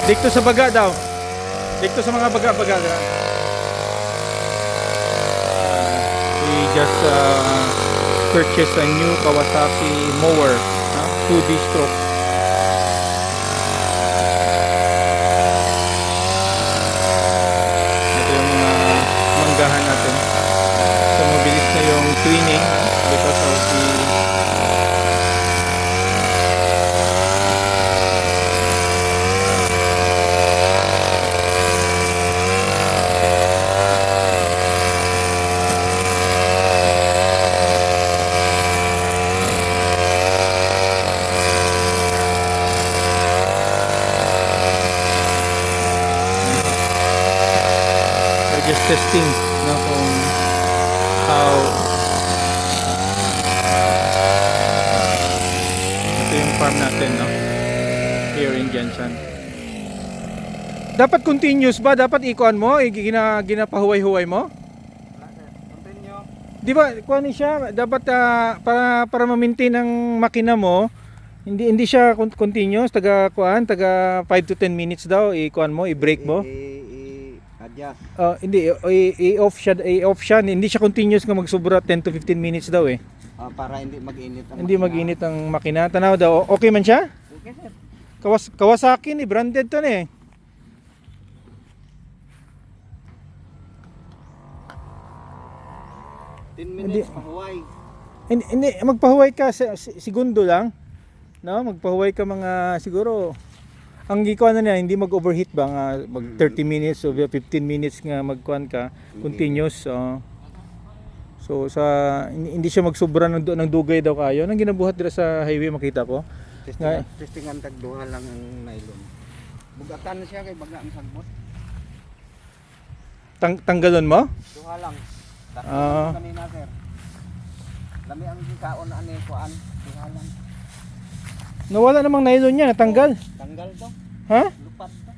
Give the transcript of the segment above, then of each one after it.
Dito sa baga daw. Dito sa mga baga-baga. We just purchased a new Kawasaki mower, 2D stroke. Ito yung mga manggahan natin. So mabilis na yung cleaning because of the just testing kung how ito yung farm natin here in Jensen. Dapat continuous ba? Dapat ikuan mo? Ginapahuway-huway mo? Continue. Di ba kuan siya? Dapat para ma-maintain ang makina mo, hindi siya continuous, taga 5 to 10 minutes daw ikuan mo, i-brake mo. Adjust. Hindi i-off siya, hindi siya continuous nga magsobra 10 to 15 minutes daw eh. Para hindi mag-init ang Hindi mag-init ang makina. Tanaw daw, okay man siya? Okay, sir. Kawasaki ni branded to ni. 10 minutes pahuway. Hindi magpahuway ka segundo lang. No, magpahuway ka mga siguro ang gikuan na niya, hindi mag-overheat ba nga mag 30 minutes o 15 minutes nga magkuan ka continuous. So hindi siya magsobra ng dugay daw kayo. Nang ginabuhat dira sa highway makita ko. Testing ang tagduha lang ang nylon. Bugatan na siya kay baga ang sagbot. Tanggalon mo? Duha lang. Tatlo kanina, sir. Lami ang kaon na ani kuan. Duha lang. Nawala namang nylon niya, natanggal. Tanggal to. Ha? Lupat to.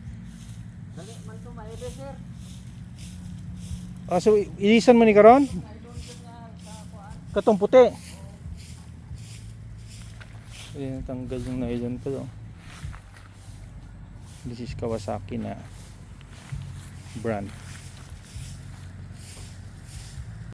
Dali man to maire, sir. So ilisan mo ni karon? Katong puti. Ayan, natanggal yung nylon pa daw. This is Kawasaki na brand.